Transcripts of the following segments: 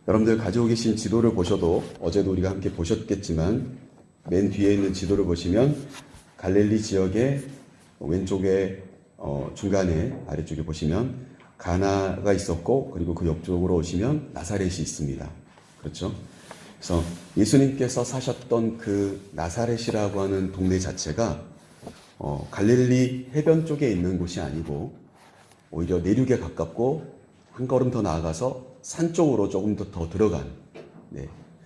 여러분들 가지고 계신 지도를 보셔도 어제도 우리가 함께 보셨겠지만 맨 뒤에 있는 지도를 보시면 갈릴리 지역의 왼쪽에 중간에 아래쪽에 보시면 가나가 있었고 그리고 그 옆쪽으로 오시면 나사렛이 있습니다. 그렇죠? 그래서 예수님께서 사셨던 그 나사렛이라고 하는 동네 자체가 갈릴리 해변 쪽에 있는 곳이 아니고 오히려 내륙에 가깝고 한 걸음 더 나아가서 산 쪽으로 조금 더 들어간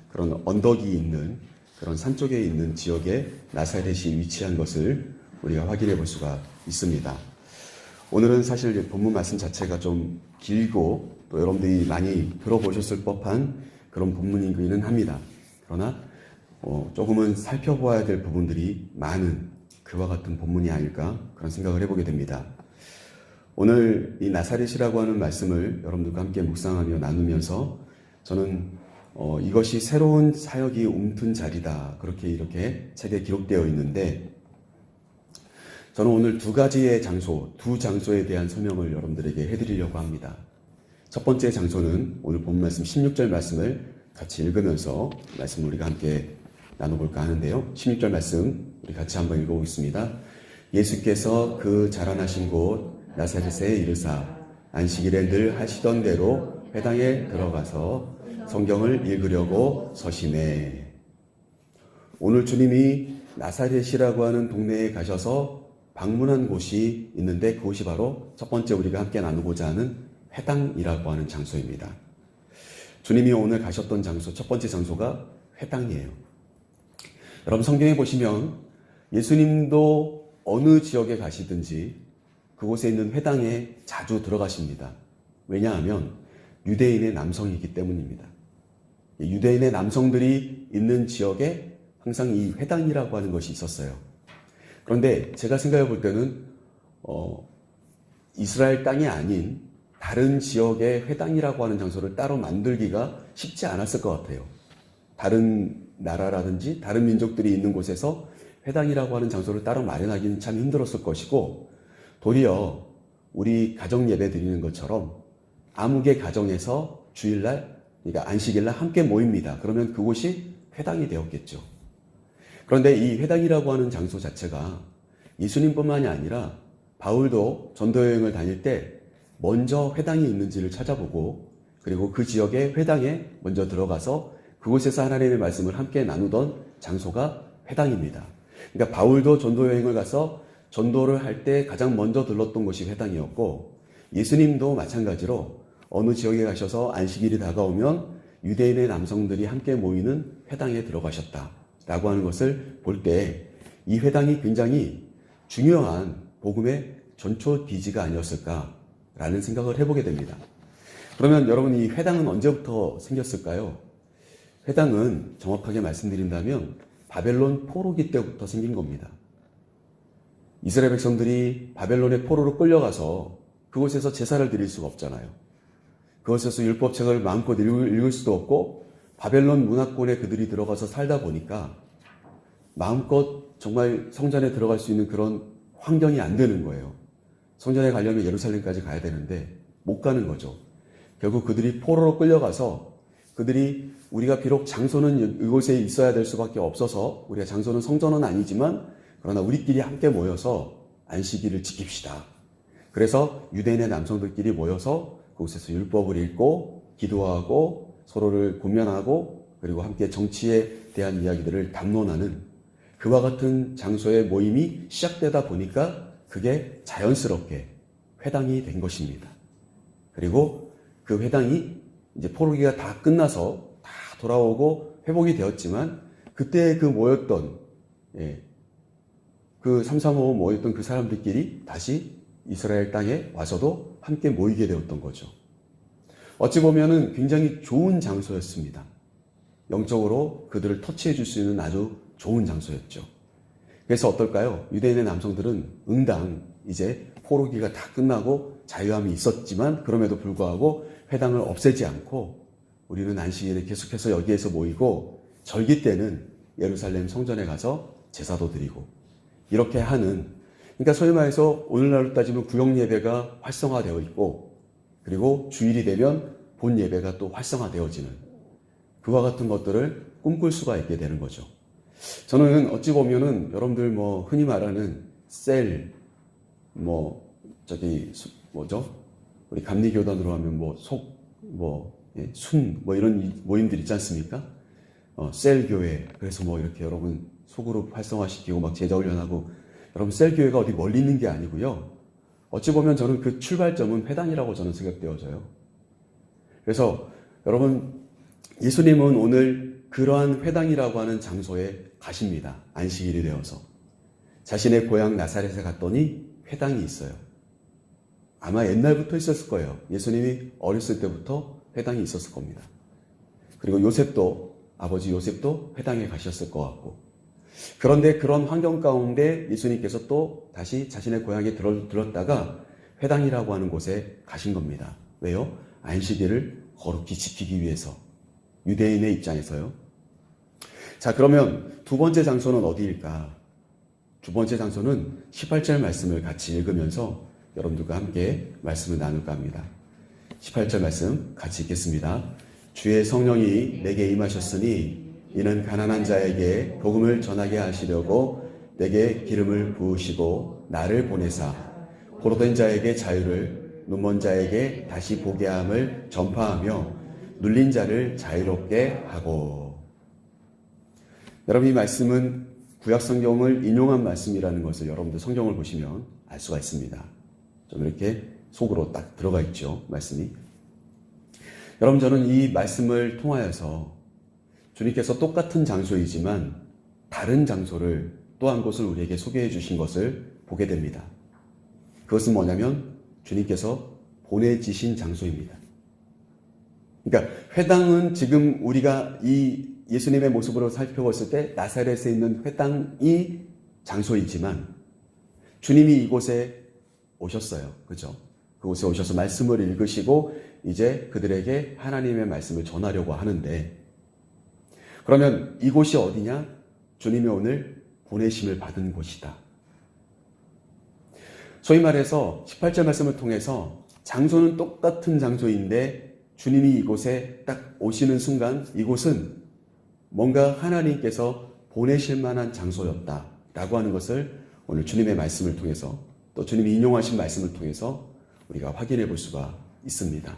그런 언덕이 있는 그런 산 쪽에 있는 지역에 나사렛이 위치한 것을 우리가 확인해 볼 수가 있습니다. 오늘은 사실 본문 말씀 자체가 좀 길고 또 여러분들이 많이 들어보셨을 법한 그런 본문이기는 합니다. 그러나 조금은 살펴봐야 될 부분들이 많은 그와 같은 본문이 아닐까 그런 생각을 해보게 됩니다. 오늘 이 나사렛이라고 하는 말씀을 여러분들과 함께 묵상하며 나누면서 저는 이것이 새로운 사역이 움튼 자리다 그렇게 이렇게 책에 기록되어 있는데 저는 오늘 두 장소에 대한 설명을 여러분들에게 해드리려고 합니다. 첫 번째 장소는 오늘 본 말씀 16절 말씀을 같이 읽으면서 말씀을 우리가 함께 나눠볼까 하는데요. 16절 말씀 우리 같이 한번 읽어보겠습니다. 예수께서 그 자라나신 곳 나사렛에 이르사 안식일에 늘 하시던 대로 회당에 들어가서 성경을 읽으려고 서심해. 오늘 주님이 나사렛이라고 하는 동네에 가셔서 방문한 곳이 있는데 그곳이 바로 첫 번째 우리가 함께 나누고자 하는 회당이라고 하는 장소입니다. 주님이 오늘 가셨던 장소, 첫 번째 장소가 회당이에요. 여러분 성경에 보시면 예수님도 어느 지역에 가시든지 그곳에 있는 회당에 자주 들어가십니다. 왜냐하면 유대인의 남성이기 때문입니다. 유대인의 남성들이 있는 지역에 항상 이 회당이라고 하는 것이 있었어요. 그런데 제가 생각해 볼 때는 이스라엘 땅이 아닌 다른 지역의 회당이라고 하는 장소를 따로 만들기가 쉽지 않았을 것 같아요. 다른 나라라든지 다른 민족들이 있는 곳에서 회당이라고 하는 장소를 따로 마련하기는 참 힘들었을 것이고 도리어 우리 가정 예배 드리는 것처럼 아무개 가정에서 주일날 그러니까 안식일날 함께 모입니다. 그러면 그곳이 회당이 되었겠죠. 그런데 이 회당이라고 하는 장소 자체가 예수님뿐만이 아니라 바울도 전도여행을 다닐 때 먼저 회당이 있는지를 찾아보고 그리고 그 지역의 회당에 먼저 들어가서 그곳에서 하나님의 말씀을 함께 나누던 장소가 회당입니다. 그러니까 바울도 전도여행을 가서 전도를 할 때 가장 먼저 들렀던 곳이 회당이었고 예수님도 마찬가지로 어느 지역에 가셔서 안식일이 다가오면 유대인의 남성들이 함께 모이는 회당에 들어가셨다라고 하는 것을 볼 때 이 회당이 굉장히 중요한 복음의 전초 기지가 아니었을까라는 생각을 해보게 됩니다. 그러면 여러분 이 회당은 언제부터 생겼을까요? 회당은 정확하게 말씀드린다면 바벨론 포로기 때부터 생긴 겁니다. 이스라엘 백성들이 바벨론의 포로로 끌려가서 그곳에서 제사를 드릴 수가 없잖아요. 그곳에서 율법책을 마음껏 읽을 수도 없고 바벨론 문화권에 그들이 들어가서 살다 보니까 마음껏 정말 성전에 들어갈 수 있는 그런 환경이 안 되는 거예요. 성전에 가려면 예루살렘까지 가야 되는데 못 가는 거죠. 결국 그들이 포로로 끌려가서 그들이 우리가 비록 장소는 이곳에 있어야 될 수밖에 없어서 우리가 장소는 성전은 아니지만 그러나 우리끼리 함께 모여서 안식일을 지킵시다. 그래서 유대인의 남성들끼리 모여서 그곳에서 율법을 읽고 기도하고 서로를 권면하고 그리고 함께 정치에 대한 이야기들을 담론하는 그와 같은 장소의 모임이 시작되다 보니까 그게 자연스럽게 회당이 된 것입니다. 그리고 그 회당이 이제 포로기가 다 끝나서 다 돌아오고 회복이 되었지만 그때 그 모였던 그 335 모였던 그 사람들끼리 다시 이스라엘 땅에 와서도 함께 모이게 되었던 거죠. 어찌 보면은 굉장히 좋은 장소였습니다. 영적으로 그들을 터치해 줄 수 있는 아주 좋은 장소였죠. 그래서 어떨까요? 유대인의 남성들은 응당 이제 포로기가 다 끝나고 자유함이 있었지만 그럼에도 불구하고 회당을 없애지 않고 우리는 안식일에 계속해서 여기에서 모이고 절기 때는 예루살렘 성전에 가서 제사도 드리고 이렇게 하는 그러니까 소위 말해서 오늘날로 따지면 구역 예배가 활성화되어 있고 그리고 주일이 되면 본 예배가 또 활성화되어지는 그와 같은 것들을 꿈꿀 수가 있게 되는 거죠. 저는 어찌 보면은 여러분들 뭐 흔히 말하는 셀, 우리 감리교단으로 하면 순, 이런 모임들 있지 않습니까? 셀교회. 그래서 이렇게 여러분 소그룹 활성화시키고 막 제자훈련하고, 여러분 셀교회가 어디 멀리 있는 게 아니고요. 어찌 보면 저는 그 출발점은 회당이라고 저는 생각되어져요. 그래서 여러분, 예수님은 오늘 그러한 회당이라고 하는 장소에 가십니다. 안식일이 되어서. 자신의 고향 나사렛에 갔더니 회당이 있어요. 아마 옛날부터 있었을 거예요. 예수님이 어렸을 때부터 회당이 있었을 겁니다. 그리고 아버지 요셉도 회당에 가셨을 것 같고. 그런데 그런 환경 가운데 예수님께서 또 다시 자신의 고향에 들었다가 회당이라고 하는 곳에 가신 겁니다. 왜요? 안식일을 거룩히 지키기 위해서. 유대인의 입장에서요. 자, 그러면 두 번째 장소는 어디일까? 두 번째 장소는 18절 말씀을 같이 읽으면서 여러분들과 함께 말씀을 나눌까 합니다. 18절 말씀 같이 읽겠습니다. 주의 성령이 내게 임하셨으니 이는 가난한 자에게 복음을 전하게 하시려고 내게 기름을 부으시고 나를 보내사 포로된 자에게 자유를, 눈먼 자에게 다시 보게 함을 전파하며 눌린 자를 자유롭게 하고. 여러분, 이 말씀은 구약 성경을 인용한 말씀이라는 것을 여러분들 성경을 보시면 알 수가 있습니다. 좀 이렇게 속으로 딱 들어가 있죠, 말씀이. 여러분, 저는 이 말씀을 통하여서 주님께서 똑같은 장소이지만 다른 장소를 또 한 곳을 우리에게 소개해 주신 것을 보게 됩니다. 그것은 뭐냐면 주님께서 보내지신 장소입니다. 그러니까 회당은 지금 우리가 이 예수님의 모습으로 살펴봤을 때 나사렛에 있는 회당이 장소이지만 주님이 이곳에 오셨어요. 그죠? 그곳에 오셔서 말씀을 읽으시고 이제 그들에게 하나님의 말씀을 전하려고 하는데, 그러면 이곳이 어디냐? 주님이 오늘 보내심을 받은 곳이다. 소위 말해서 18절 말씀을 통해서 장소는 똑같은 장소인데 주님이 이곳에 딱 오시는 순간 이곳은 뭔가 하나님께서 보내실 만한 장소였다라고 하는 것을 오늘 주님의 말씀을 통해서, 또 주님이 인용하신 말씀을 통해서 우리가 확인해 볼 수가 있습니다.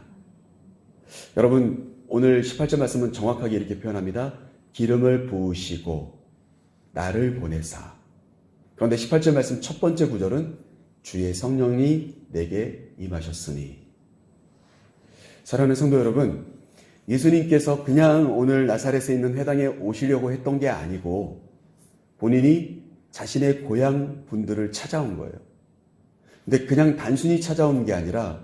여러분, 오늘 18절 말씀은 정확하게 이렇게 표현합니다. 기름을 부으시고 나를 보내사. 그런데 18절 말씀 첫 번째 구절은 주의 성령이 내게 임하셨으니. 사랑하는 성도 여러분, 예수님께서 그냥 오늘 나사렛에 있는 회당에 오시려고 했던 게 아니고 본인이 자신의 고향 분들을 찾아온 거예요. 근데 그냥 단순히 찾아온 게 아니라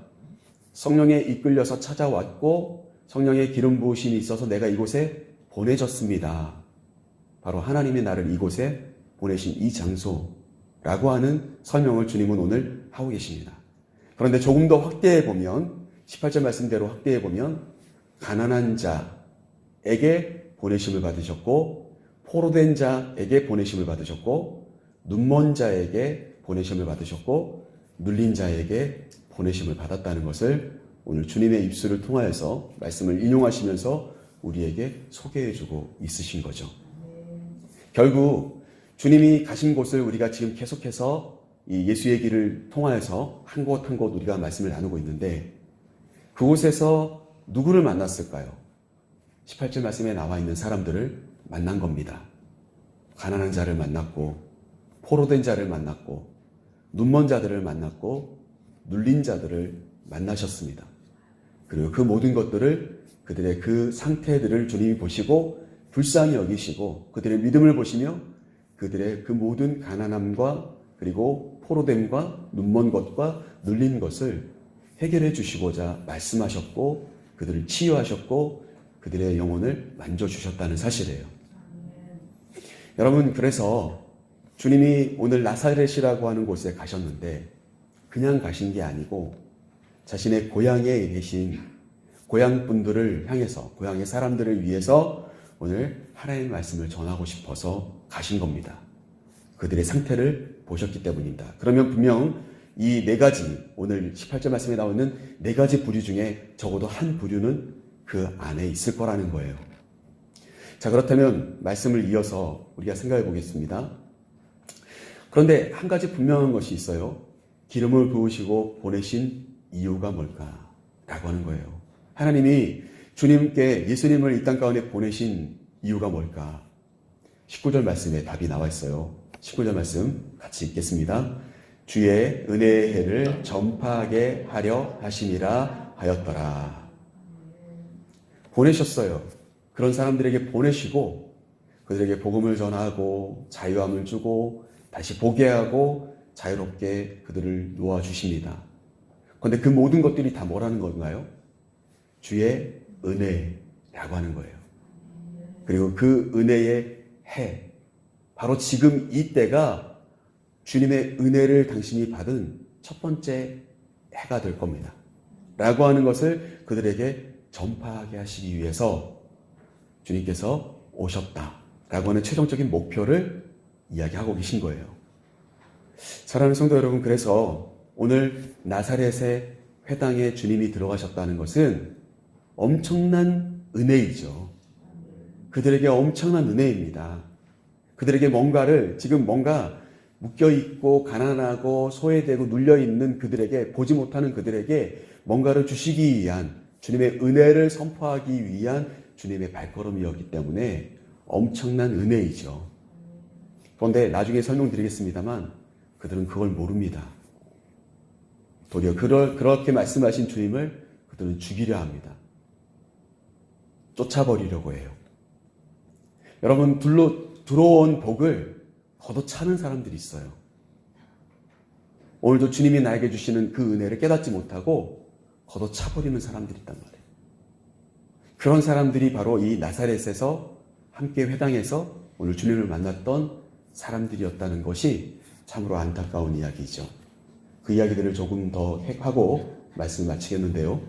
성령에 이끌려서 찾아왔고 성령의 기름 부으심이 있어서 내가 이곳에 보내졌습니다. 바로 하나님이 나를 이곳에 보내신 이 장소라고 하는 설명을 주님은 오늘 하고 계십니다. 그런데 조금 더 확대해 보면, 18절 말씀대로 확대해 보면 가난한 자에게 보내심을 받으셨고, 포로된 자에게 보내심을 받으셨고, 눈먼 자에게 보내심을 받으셨고, 눌린 자에게 보내심을 받았다는 것을 오늘 주님의 입술을 통하여서 말씀을 인용하시면서 우리에게 소개해주고 있으신 거죠. 결국 주님이 가신 곳을 우리가 지금 계속해서 이 예수의 길을 통하여서 한 곳 한 곳 우리가 말씀을 나누고 있는데, 그곳에서 누구를 만났을까요? 18절 말씀에 나와 있는 사람들을 만난 겁니다. 가난한 자를 만났고, 포로된 자를 만났고, 눈먼 자들을 만났고, 눌린 자들을 만나셨습니다. 그리고 그 모든 것들을, 그들의 그 상태들을 주님이 보시고 불쌍히 여기시고 그들의 믿음을 보시며 그들의 그 모든 가난함과 그리고 포로됨과 눈먼 것과 눌린 것을 해결해 주시고자 말씀하셨고 그들을 치유하셨고 그들의 영혼을 만져주셨다는 사실이에요. 여러분, 그래서 주님이 오늘 나사렛이라고 하는 곳에 가셨는데 그냥 가신 게 아니고 자신의 고향에 계신 고향 분들을 향해서, 고향의 사람들을 위해서 오늘 하나님의 말씀을 전하고 싶어서 가신 겁니다. 그들의 상태를 보셨기 때문입니다. 그러면 분명 이 네 가지, 오늘 18절 말씀에 나오는 네 가지 부류 중에 적어도 한 부류는 그 안에 있을 거라는 거예요. 자, 그렇다면 말씀을 이어서 우리가 생각해 보겠습니다. 그런데 한 가지 분명한 것이 있어요. 기름을 부으시고 보내신 이유가 뭘까? 라고 하는 거예요. 하나님이 주님께 예수님을 이 땅 가운데 보내신 이유가 뭘까? 19절 말씀에 답이 나와 있어요. 19절 말씀 같이 읽겠습니다. 주의 은혜의 해를 전파하게 하려 하심이라 하였더라. 보내셨어요. 그런 사람들에게 보내시고 그들에게 복음을 전하고 자유함을 주고 다시 보게 하고 자유롭게 그들을 놓아주십니다. 그런데 그 모든 것들이 다 뭐라는 건가요? 주의 은혜라고 하는 거예요. 그리고 그 은혜의 해, 바로 지금 이때가 주님의 은혜를 당신이 받은 첫 번째 해가 될 겁니다. 라고 하는 것을 그들에게 전파하게 하시기 위해서 주님께서 오셨다라고 하는 최종적인 목표를 이야기하고 계신 거예요. 사랑하는 성도 여러분, 그래서 오늘 나사렛의 회당에 주님이 들어가셨다는 것은 엄청난 은혜이죠. 그들에게 엄청난 은혜입니다. 그들에게 지금 뭔가 묶여있고 가난하고 소외되고 눌려있는 그들에게, 보지 못하는 그들에게 뭔가를 주시기 위한, 주님의 은혜를 선포하기 위한 주님의 발걸음이었기 때문에 엄청난 은혜이죠. 그런데 나중에 설명드리겠습니다만 그들은 그걸 모릅니다. 도리어 그렇게 말씀하신 주님을 그들은 죽이려 합니다. 쫓아버리려고 해요. 여러분, 들어온 복을 걷어차는 사람들이 있어요. 오늘도 주님이 나에게 주시는 그 은혜를 깨닫지 못하고 걷어차버리는 사람들이 있단 말이에요. 그런 사람들이 바로 이 나사렛에서 함께 회당에서 오늘 주님을 만났던 사람들이었다는 것이 참으로 안타까운 이야기죠. 그 이야기들을 조금 더 하고 말씀을 마치겠는데요.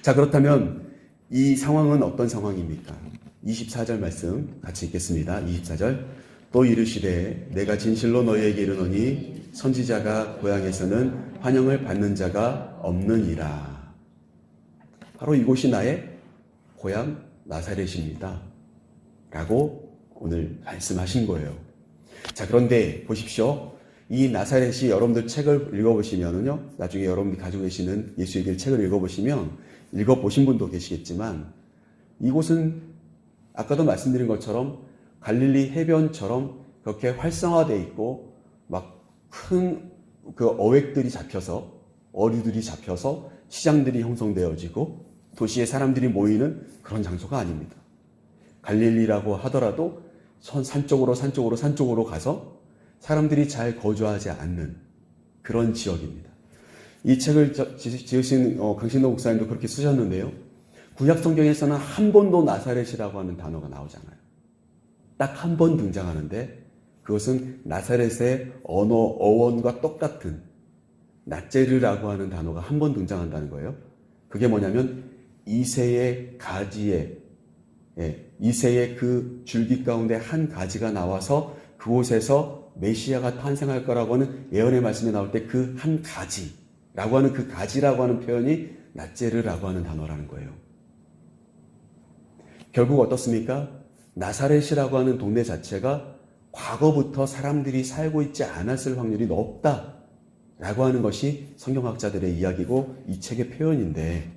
자, 그렇다면 이 상황은 어떤 상황입니까? 24절 말씀 같이 읽겠습니다. 24절. 또 이르시되 내가 진실로 너희에게 이르노니 선지자가 고향에서는 환영을 받는 자가 없느니라. 바로 이곳이 나의 고향 나사렛입니다. 라고 오늘 말씀하신 거예요. 자, 그런데 보십시오. 이 나사렛이 여러분들 책을 읽어보시면은요, 나중에 여러분들이 가지고 계시는 예수의 길 책을 읽어보신 분도 계시겠지만, 이곳은 아까도 말씀드린 것처럼 갈릴리 해변처럼 그렇게 활성화되어 있고, 막 큰 그 어획들이 잡혀서, 어류들이 잡혀서 시장들이 형성되어지고, 도시에 사람들이 모이는 그런 장소가 아닙니다. 갈릴리라고 하더라도 산쪽으로 가서 사람들이 잘 거주하지 않는 그런 지역입니다. 이 책을 지으신 강신도 목사님도 그렇게 쓰셨는데요. 구약 성경에서는 한 번도 나사렛이라고 하는 단어가 나오잖아요. 딱 한 번 등장하는데 그것은 나사렛의 어원과 똑같은 낫제르라고 하는 단어가 한 번 등장한다는 거예요. 그게 뭐냐면 이새의 가지에, 이새의 그 줄기 가운데 한 가지가 나와서 그곳에서 메시아가 탄생할 거라고 하는 예언의 말씀에 나올 때 그 한 가지라고 하는 그 가지라고 하는 표현이 낫제르라고 하는 단어라는 거예요. 결국 어떻습니까? 나사렛이라고 하는 동네 자체가 과거부터 사람들이 살고 있지 않았을 확률이 높다라고 하는 것이 성경학자들의 이야기고 이 책의 표현인데,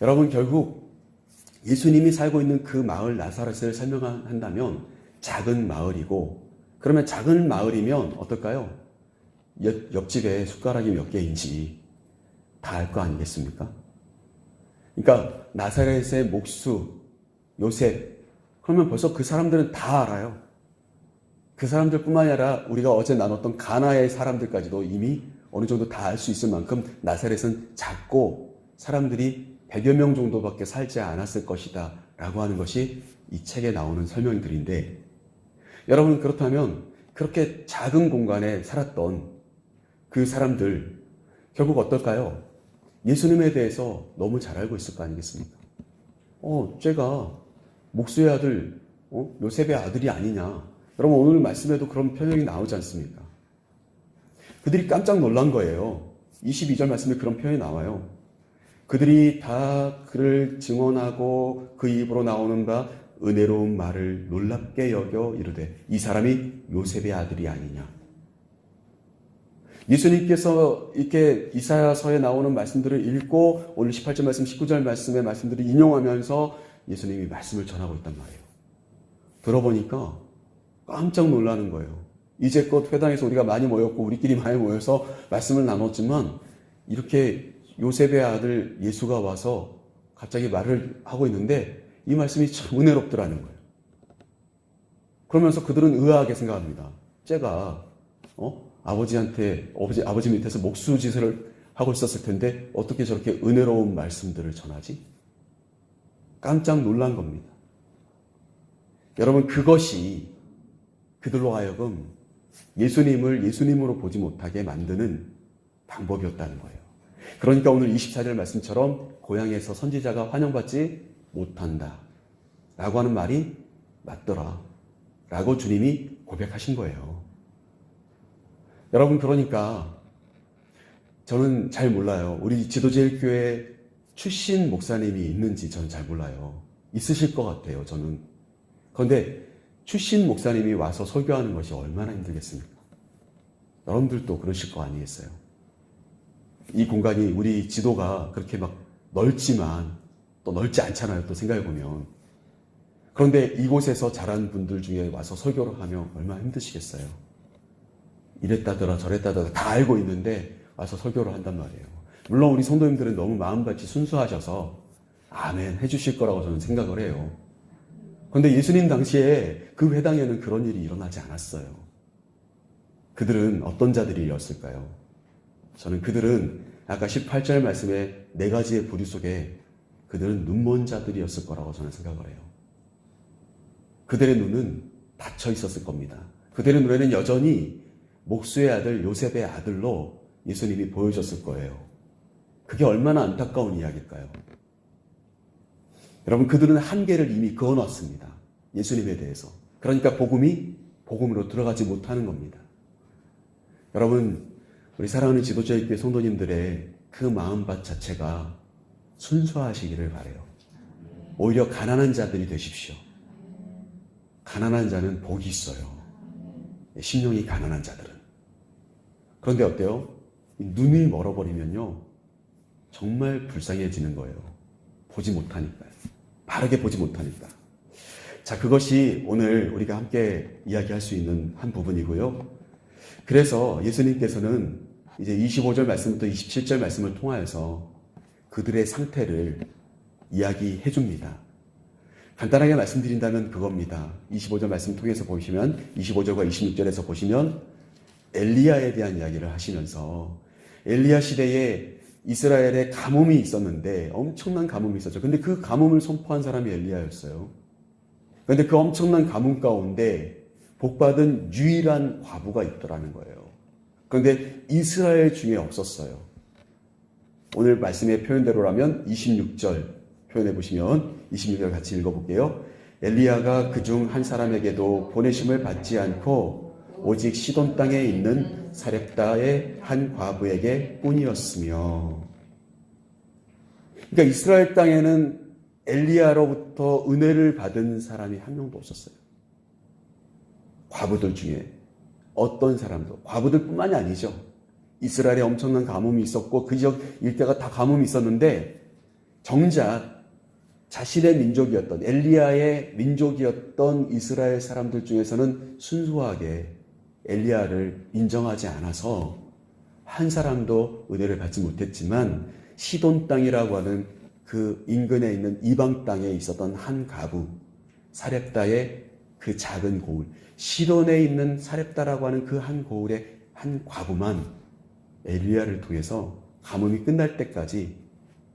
여러분, 결국 예수님이 살고 있는 그 마을 나사렛을 설명한다면 작은 마을이고, 그러면 작은 마을이면 어떨까요? 옆집에 숟가락이 몇 개인지 다 알 거 아니겠습니까? 그러니까 나사렛의 목수 요셉, 그러면 벌써 그 사람들은 다 알아요. 그 사람들뿐만 아니라 우리가 어제 나눴던 가나의 사람들까지도 이미 어느 정도 다 알 수 있을 만큼 나사렛은 작고 사람들이 100여 명 정도밖에 살지 않았을 것이다 라고 하는 것이 이 책에 나오는 설명들인데, 여러분, 그렇다면 그렇게 작은 공간에 살았던 그 사람들 결국 어떨까요? 예수님에 대해서 너무 잘 알고 있을 거 아니겠습니까? 쟤가 목수의 아들, 요셉의 아들이 아니냐. 여러분, 오늘 말씀에도 그런 표현이 나오지 않습니까? 그들이 깜짝 놀란 거예요. 22절 말씀에 그런 표현이 나와요. 그들이 다 그를 증언하고 그 입으로 나오는 바 은혜로운 말을 놀랍게 여겨 이르되 이 사람이 요셉의 아들이 아니냐. 예수님께서 이렇게 이사야서에 나오는 말씀들을 읽고 오늘 18절 말씀, 19절 말씀의 말씀들을 인용하면서 예수님이 말씀을 전하고 있단 말이에요. 들어보니까 깜짝 놀라는 거예요. 이제껏 회당에서 우리가 많이 모였고 우리끼리 많이 모여서 말씀을 나눴지만 이렇게 요셉의 아들 예수가 와서 갑자기 말을 하고 있는데 이 말씀이 참 은혜롭더라는 거예요. 그러면서 그들은 의아하게 생각합니다. 쟤가 아버지 밑에서 목수짓을 하고 있었을 텐데 어떻게 저렇게 은혜로운 말씀들을 전하지? 깜짝 놀란 겁니다. 여러분, 그것이 그들로 하여금 예수님을 예수님으로 보지 못하게 만드는 방법이었다는 거예요. 그러니까 오늘 24절 말씀처럼 고향에서 선지자가 환영받지 못한다 라고 하는 말이 맞더라 라고 주님이 고백하신 거예요. 여러분, 그러니까 저는 잘 몰라요. 우리 지도제일교회 출신 목사님이 있는지 저는 잘 몰라요. 있으실 것 같아요, 저는. 그런데 출신 목사님이 와서 설교하는 것이 얼마나 힘들겠습니까? 여러분들도 그러실 거 아니겠어요? 이 공간이 우리 지도가 그렇게 막 넓지만 또 넓지 않잖아요, 또 생각해보면. 그런데 이곳에서 자란 분들 중에 와서 설교를 하면 얼마나 힘드시겠어요? 이랬다더라 저랬다더라 다 알고 있는데 와서 설교를 한단 말이에요. 물론 우리 성도님들은 너무 마음같이 순수하셔서 아멘 해주실 거라고 저는 생각을 해요. 그런데 예수님 당시에 그 회당에는 그런 일이 일어나지 않았어요. 그들은 어떤 자들이었을까요? 저는 그들은 아까 18절 말씀에 4가지의 부류 속에 그들은 눈먼 자들이었을 거라고 저는 생각을 해요. 그들의 눈은 닫혀 있었을 겁니다. 그들의 눈에는 여전히 목수의 아들 요셉의 아들로 예수님이 보여졌을 거예요. 그게 얼마나 안타까운 이야기일까요? 여러분, 그들은 한계를 이미 그어놨습니다. 예수님에 대해서. 그러니까 복음으로 들어가지 못하는 겁니다. 여러분, 우리 사랑하는 지도자의 교회 성도님들의 그 마음밭 자체가 순수하시기를 바라요. 오히려 가난한 자들이 되십시오. 가난한 자는 복이 있어요. 심령이 가난한 자들은. 그런데 어때요? 눈이 멀어버리면요, 정말 불쌍해지는 거예요. 보지 못하니까요. 바르게 보지 못하니까. 자, 그것이 오늘 우리가 함께 이야기할 수 있는 한 부분이고요. 그래서 예수님께서는 이제 25절 말씀부터 27절 말씀을 통하여서 그들의 상태를 이야기해 줍니다. 간단하게 말씀드린다면 그겁니다. 25절 말씀 통해서 보시면 25절과 26절에서 보시면 엘리야에 대한 이야기를 하시면서 엘리야 시대에 이스라엘에 가뭄이 있었는데 엄청난 가뭄이 있었죠. 근데 그 가뭄을 선포한 사람이 엘리야였어요. 그런데 그 엄청난 가뭄 가운데 복받은 유일한 과부가 있더라는 거예요. 그런데 이스라엘 중에 없었어요. 오늘 말씀의 표현대로라면 26절 표현해 보시면 26절 같이 읽어볼게요. 엘리야가 그중 한 사람에게도 보내심을 받지 않고 오직 시돈 땅에 있는 사렙다의 한 과부에게 뿐이었으며. 그러니까 이스라엘 땅에는 엘리야로부터 은혜를 받은 사람이 한 명도 없었어요. 과부들 중에 어떤 사람도, 과부들뿐만이 아니죠. 이스라엘에 엄청난 가뭄이 있었고 그 지역 일대가 다 가뭄이 있었는데 정작 자신의 민족이었던, 엘리야의 민족이었던 이스라엘 사람들 중에서는 순수하게 엘리야를 인정하지 않아서 한 사람도 은혜를 받지 못했지만 시돈 땅이라고 하는 그 인근에 있는 이방 땅에 있었던 한 과부, 사렙다의 그 작은 고을, 시돈에 있는 사렙다라고 하는 그 한 고을의 한 과부만 엘리야를 통해서 가뭄이 끝날 때까지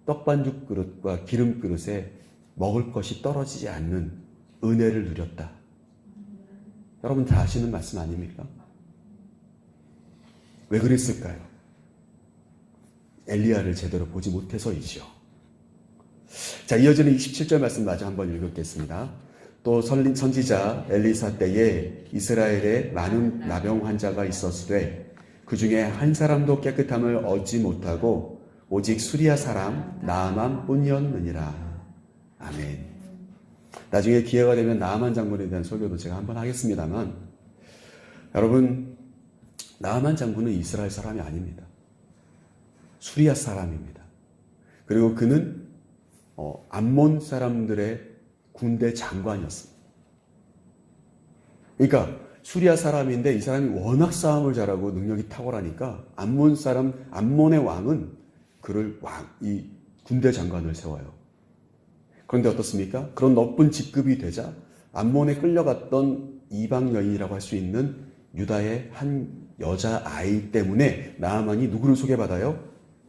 떡반죽 그릇과 기름 그릇에 먹을 것이 떨어지지 않는 은혜를 누렸다. 여러분 다 아시는 말씀 아닙니까? 왜 그랬을까요? 엘리야를 제대로 보지 못해서이지요. 자, 이어지는 27절 말씀 마저 한번 읽겠습니다. 또 선지자 엘리사 때에 이스라엘에 많은 나병 환자가 있었으되 그 중에 한 사람도 깨끗함을 얻지 못하고 오직 수리아 사람 나아만뿐이었느니라. 아멘. 나중에 기회가 되면 나아만 장군에 대한 설교도 제가 한번 하겠습니다만, 여러분, 나아만 장군은 이스라엘 사람이 아닙니다. 수리아 사람입니다. 그리고 그는 암몬 사람들의 군대 장관이었습니다. 그러니까 수리아 사람인데 이 사람이 워낙 싸움을 잘하고 능력이 탁월하니까 암몬의 왕은 그를 이 군대 장관을 세워요. 그런데 어떻습니까? 그런 높은 직급이 되자 암몬에 끌려갔던 이방 여인이라고 할 수 있는 유다의 한 여자아이 때문에 나아만이 누구를 소개받아요?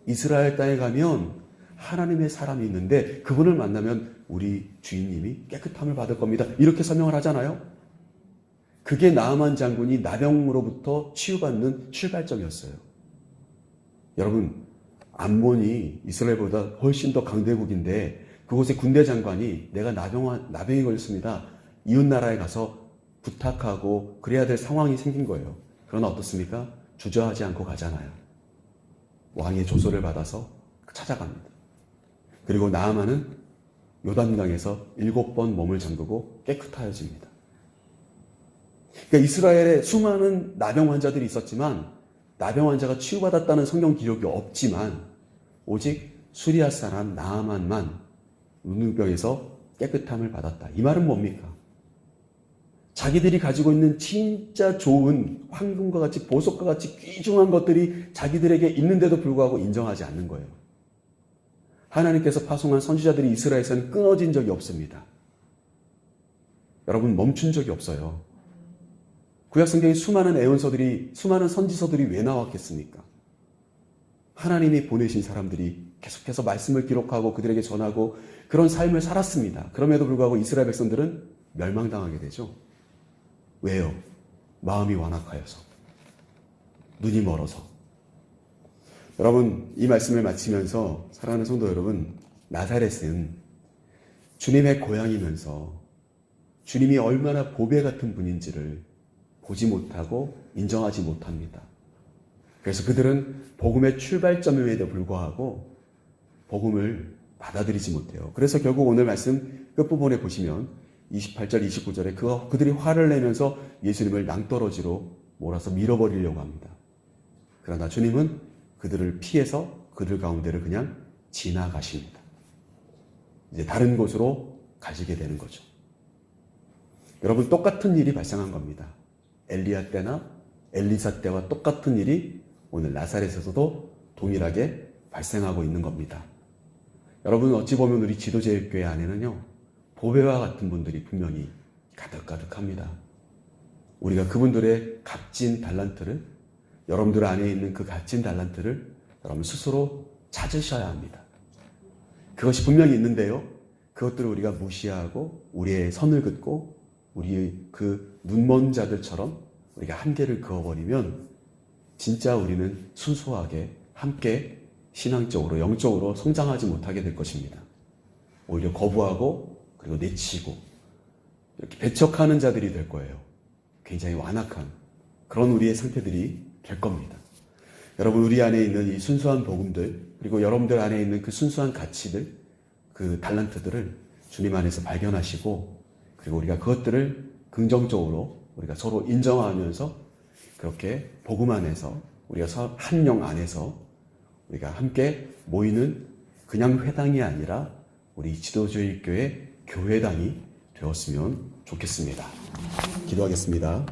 이스라엘 땅에 가면 하나님의 사람이 있는데 그분을 만나면 우리 주인님이 깨끗함을 받을 겁니다. 이렇게 설명을 하잖아요. 그게 나아만 장군이 나병으로부터 치유받는 출발점이었어요. 여러분, 암몬이 이스라엘보다 훨씬 더 강대국인데 그곳의 군대 장관이 내가 나병이 걸렸습니다. 이웃 나라에 가서 부탁하고 그래야 될 상황이 생긴 거예요. 그러나 어떻습니까? 주저하지 않고 가잖아요. 왕의 조소를 받아서 찾아갑니다. 그리고 나아만은 요단강에서 7번 몸을 잠그고 깨끗하여집니다. 그러니까 이스라엘에 수많은 나병 환자들이 있었지만 나병 환자가 치유받았다는 성경 기록이 없지만 오직 수리아 사람 나아만만 눈병에서 깨끗함을 받았다. 이 말은 뭡니까? 자기들이 가지고 있는 진짜 좋은 황금과 같이 보석과 같이 귀중한 것들이 자기들에게 있는데도 불구하고 인정하지 않는 거예요. 하나님께서 파송한 선지자들이 이스라엘에서는 끊어진 적이 없습니다. 여러분, 멈춘 적이 없어요. 구약성경에 수많은 애언서들이, 수많은 선지서들이 왜 나왔겠습니까? 하나님이 보내신 사람들이 계속해서 말씀을 기록하고 그들에게 전하고 그런 삶을 살았습니다. 그럼에도 불구하고 이스라엘 백성들은 멸망당하게 되죠. 왜요? 마음이 완악하여서, 눈이 멀어서. 여러분, 이 말씀을 마치면서 사랑하는 성도 여러분, 나사렛은 주님의 고향이면서 주님이 얼마나 보배 같은 분인지를 보지 못하고 인정하지 못합니다. 그래서 그들은 복음의 출발점임에도 불구하고 복음을 받아들이지 못해요. 그래서 결국 오늘 말씀 끝부분에 보시면 28절, 29절에 그들이 화를 내면서 예수님을 낭떠러지로 몰아서 밀어버리려고 합니다. 그러나 주님은 그들을 피해서 그들 가운데를 그냥 지나가십니다. 이제 다른 곳으로 가시게 되는 거죠. 여러분, 똑같은 일이 발생한 겁니다. 엘리야 때나 엘리사 때와 똑같은 일이 오늘 나사렛에서도 동일하게 발생하고 있는 겁니다. 여러분, 어찌 보면 우리 지도제일교회 안에는요, 보배와 같은 분들이 분명히 가득가득합니다. 우리가 그분들의 값진 달란트를, 여러분들 안에 있는 그 값진 달란트를 여러분 스스로 찾으셔야 합니다. 그것이 분명히 있는데요, 그것들을 우리가 무시하고 우리의 선을 긋고 우리의 그 눈먼 자들처럼 우리가 한계를 그어버리면 진짜 우리는 순수하게 함께 신앙적으로 영적으로 성장하지 못하게 될 것입니다. 오히려 거부하고 그리고 내치고 이렇게 배척하는 자들이 될 거예요. 굉장히 완악한 그런 우리의 상태들이 될 겁니다. 여러분, 우리 안에 있는 이 순수한 복음들, 그리고 여러분들 안에 있는 그 순수한 가치들, 그 달란트들을 주님 안에서 발견하시고, 그리고 우리가 그것들을 긍정적으로 우리가 서로 인정하면서 그렇게 복음 안에서 우리가 한 영 안에서 우리가 함께 모이는 그냥 회당이 아니라 우리 지도주의 교회 교회당이 되었으면 좋겠습니다. 기도하겠습니다.